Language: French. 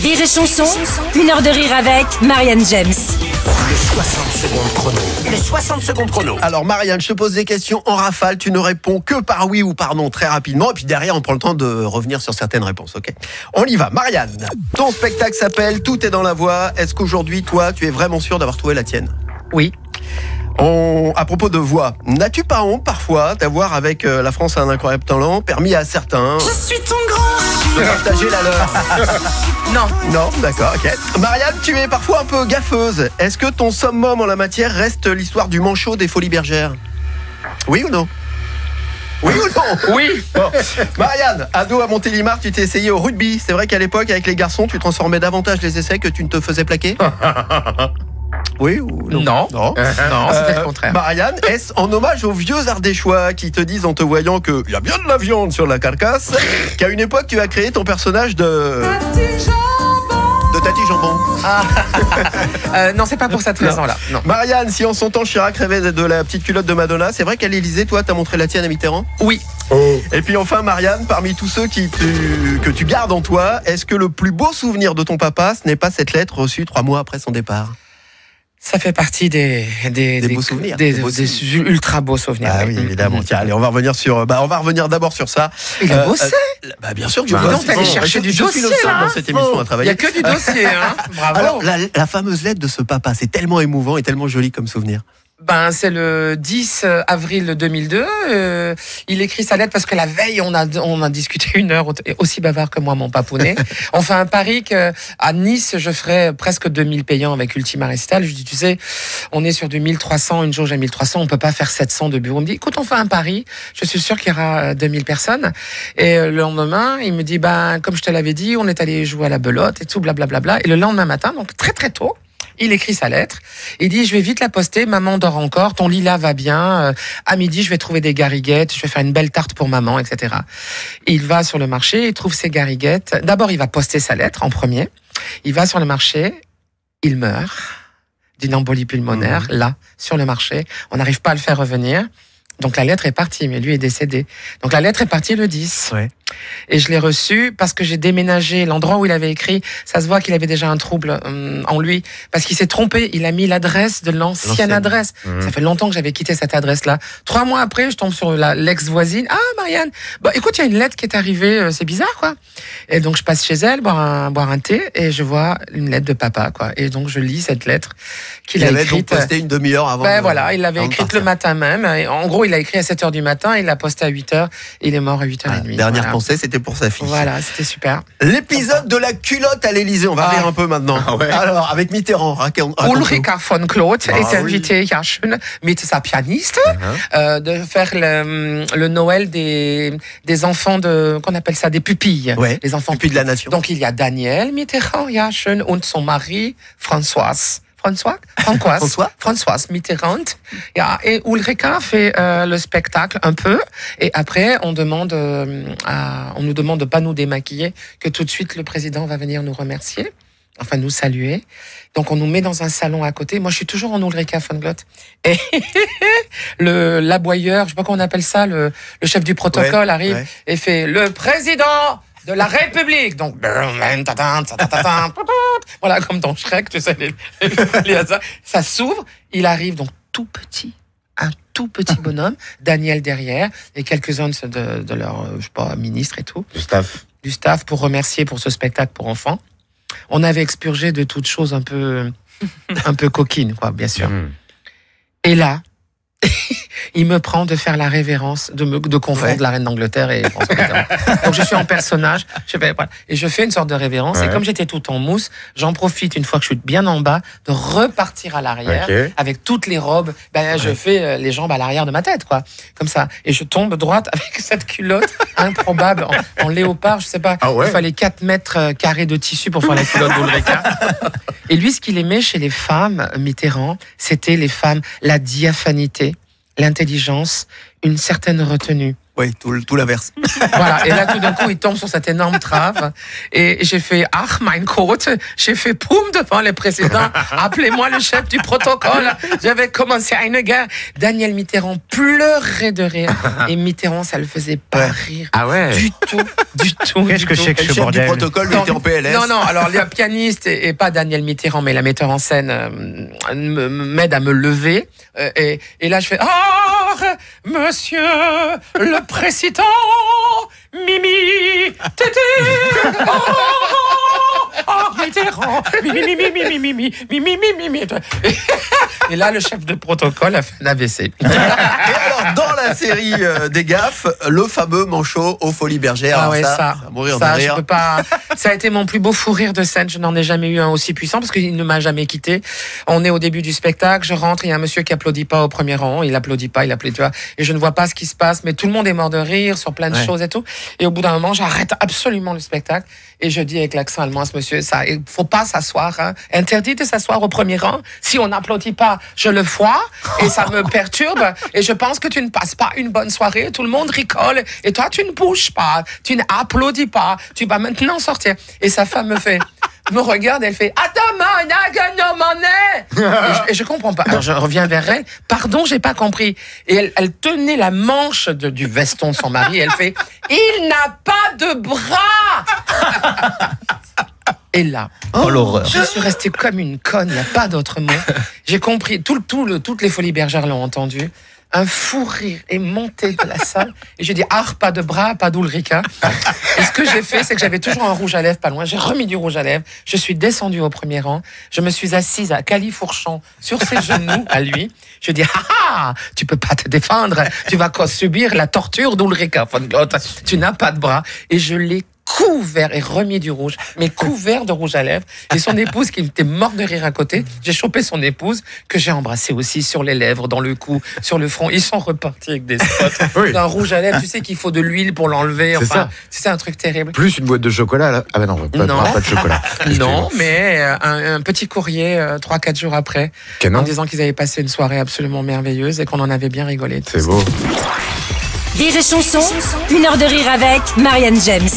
Rire et chanson, 1 heure de rire avec Marianne James. Le 60 secondes chrono. Les 60 secondes chrono. Alors Marianne, je te pose des questions en rafale, tu ne réponds que par oui ou par non très rapidement, et puis derrière on prend le temps de revenir sur certaines réponses, ok ? On y va, Marianne. Ton spectacle s'appelle Tout est dans la voix. Est-ce qu'aujourd'hui, toi, tu es vraiment sûr d'avoir trouvé la tienne ? Oui. À propos de voix, n'as-tu pas honte parfois d'avoir avec La France a un incroyable talent permis à certains Je suis ton grand. de partager la leur ? Non. Non, d'accord, ok. Marianne, tu es parfois un peu gaffeuse. Est-ce que ton summum en la matière reste l'histoire du manchot des Folies Bergères ? Oui ou non ? Oui ou non ? Oui. Bon. Marianne, ado à Montélimar, tu t'es essayé au rugby. C'est vrai qu'à l'époque, avec les garçons, tu transformais davantage les essais que tu ne te faisais plaquer ? Oui ou non ? Non. Non. Non, c'était le contraire. Marianne, est-ce en hommage aux vieux Ardéchois qui te disent en te voyant qu'il y a bien de la viande sur la carcasse, qu'à une époque tu as créé ton personnage de Tati Jambon ? Non, c'est pas pour cette raison-là. Non. Marianne, si en son temps Chirac rêvait de la petite culotte de Madonna, c'est vrai qu'à l'Élysée, toi, t'as montré la tienne à Mitterrand ? Oui. Et puis enfin, Marianne, parmi tous ceux que tu gardes en toi, est-ce que le plus beau souvenir de ton papa, ce n'est pas cette lettre reçue 3 mois après son départ ? Ça fait partie des beaux souvenirs. Des ultra beaux souvenirs. Ah oui, évidemment. Tiens, allez, on va revenir d'abord sur ça. Il a bossé. Bien sûr que je donc, t'allais chercher du Je suis le dossier, seul là. dans cette émission à Il travailler. n'y a que du dossier, hein. Bravo. Alors, la fameuse lettre de ce papa, c'est tellement émouvant et tellement joli comme souvenir. C'est le 10 avril 2002. Il écrit sa lettre parce que la veille, on a discuté 1 heure, aussi bavard que moi, mon papounet. On fait un pari qu'à Nice, je ferai presque 2000 payants avec Ultima Recital. Je dis, tu sais, on est sur du 1300, une jauge à 1300, on peut pas faire 700 de bureau. Il me dit, écoute, on fait un pari. Je suis sûr qu'il y aura 2000 personnes. Et le lendemain, il me dit, comme je te l'avais dit, on est allé jouer à la belote et tout, blablabla. Et le lendemain matin, donc très très tôt, il écrit sa lettre. Il dit, je vais vite la poster. Maman dort encore. Ton lilas va bien. À midi, je vais trouver des gariguettes. Je vais faire une belle tarte pour maman, etc. Il va sur le marché. Il trouve ses gariguettes. D'abord, il va poster sa lettre en premier. Il va sur le marché. Il meurt d'une embolie pulmonaire. Là, sur le marché. On n'arrive pas à le faire revenir. Donc la lettre est partie, mais lui est décédé. Donc la lettre est partie le 10. Ouais. Et je l'ai reçue parce que j'ai déménagé l'endroit où il avait écrit. Ça se voit qu'il avait déjà un trouble en lui parce qu'il s'est trompé. Il a mis l'adresse de l'ancienne adresse. Ça fait longtemps que j'avais quitté cette adresse-là. 3 mois après, je tombe sur l'ex-voisine. Ah, Marianne, écoute, il y a une lettre qui est arrivée. C'est bizarre, quoi. Et donc je passe chez elle boire un thé et je vois une lettre de papa, quoi. Et donc je lis cette lettre qu'il a écrite. Il avait donc posté une demi-heure avant. Voilà, il l'avait écrite le matin même. Et en gros, il a écrit à 7h du matin. Il l'a posté à 8h. Il est mort à 8h30. Dernière pensée, c'était pour sa fille. Voilà, c'était super. L'épisode de la culotte à l'Élysée, on va rire un peu maintenant. Alors, avec Mitterrand, Ulrika von Claude est invitée, ja schön, mit sa pianiste, de faire le Noël des enfants qu'on appelle ça des pupilles. Ouais, les enfants pupilles de la nation. Donc il y a Daniel Mitterrand, ja schön, und son mari Françoise Mitterrand. Et Ulrika fait le spectacle un peu. Et après, on nous demande de pas nous démaquiller, que tout de suite le président va venir nous remercier, enfin nous saluer. Donc on nous met dans un salon à côté. Moi, je suis toujours en Ulrika von Glott. Et l'aboyeur, je sais pas comment on appelle ça, le chef du protocole arrive et fait le président de la République. Donc, voilà, comme dans Shrek, tu sais, ça s'ouvre, il arrive donc un tout petit bonhomme, Daniel derrière, et quelques-uns de leurs, ministres et tout. Du staff pour remercier pour ce spectacle pour enfants. On avait expurgé de toutes choses un peu coquines, quoi, bien sûr. Et là, il me prend de faire la révérence, de confondre la reine d'Angleterre et François Mitterrand. Donc je suis en personnage, et je fais une sorte de révérence. Et comme j'étais tout en mousse, j'en profite une fois que je suis bien en bas de repartir à l'arrière avec toutes les robes. Je fais les jambes à l'arrière de ma tête, quoi, comme ça. Et je tombe droite avec cette culotte improbable en léopard. Je sais pas. Il fallait 4 mètres carrés de tissu pour faire la culotte d'Ulrika. Et lui, ce qu'il aimait chez les femmes, Mitterrand, c'était les femmes, la diaphanité, l'intelligence, une certaine retenue. Oui, tout l'inverse. Voilà. Et là, tout d'un coup, il tombe sur cette énorme trave. Et j'ai fait ach, mein Gott. J'ai fait poum devant les présidents. Appelez-moi le chef du protocole. J'avais commencé une guerre. Daniel Mitterrand pleurait de rire. Et Mitterrand, ça le faisait pas rire. Ah ouais. Du tout. Qu'est-ce que c'est que Le ce chef du bordel? protocole, lui, était en PLS. Non, alors le pianiste et pas Daniel Mitterrand, mais la metteur en scène m'aide à me lever. Et là, je fais monsieur le président, Mimi, tété, Mitterrand, Mimi. Et là, le chef de protocole a fait un AVC. Et alors, dans la série des gaffes, le fameux manchot aux Folies Bergères. Ah Alors ouais, ça mourir de je rire. peux pas. Ça a été mon plus beau fou rire de scène. Je n'en ai jamais eu un aussi puissant parce qu'il ne m'a jamais quitté. On est au début du spectacle. Je rentre, il y a un monsieur qui applaudit pas au premier rang. Il applaudit pas, tu vois. Et je ne vois pas ce qui se passe, mais tout le monde est mort de rire sur plein de choses et tout. Et au bout d'un moment, j'arrête absolument le spectacle et je dis avec l'accent allemand à ce monsieur, ça, il faut pas s'asseoir, hein. Interdit de s'asseoir au premier rang. Si on n'applaudit pas, je le vois et ça me perturbe et je pense que tu ne passes pas une bonne soirée. Tout le monde rigole et toi, tu ne bouges pas, tu n'applaudis pas. Tu vas maintenant sortir. Et sa femme me regarde, elle fait et je comprends pas. Alors je reviens vers elle. Pardon, j'ai pas compris. Et elle tenait la manche du veston de son mari. Et elle fait il n'a pas de bras. Et là, l'horreur. je suis restée comme une conne. Il n'y a pas d'autre mot. J'ai compris. Toutes les Folies Bergères l'ont entendu. Un fou rire est monté de la salle et j'ai dit pas de bras, pas d'Ulrika. Et ce que j'ai fait, c'est que j'avais toujours un rouge à lèvres pas loin. J'ai remis du rouge à lèvres. Je suis descendue au premier rang. Je me suis assise à califourchon sur ses genoux à lui. Je dis tu peux pas te défendre. Tu vas subir la torture d'Ulrika von Gott. Tu n'as pas de bras. Et je l'ai couvert et remis du rouge, mais couvert de rouge à lèvres. Et son épouse qui était morte de rire à côté, j'ai chopé son épouse que j'ai embrassée aussi sur les lèvres, dans le cou, sur le front. Ils sont repartis avec des spots d'un rouge à lèvres. Tu sais qu'il faut de l'huile pour l'enlever. Enfin, c'est un truc terrible. Plus une boîte de chocolat là. Ah ben non, pas de chocolat. Non, mais un petit courrier 3-4 jours après, en disant qu'ils avaient passé une soirée absolument merveilleuse et qu'on en avait bien rigolé. C'est beau. Rire et chanson, 1 heure de rire avec Marianne James.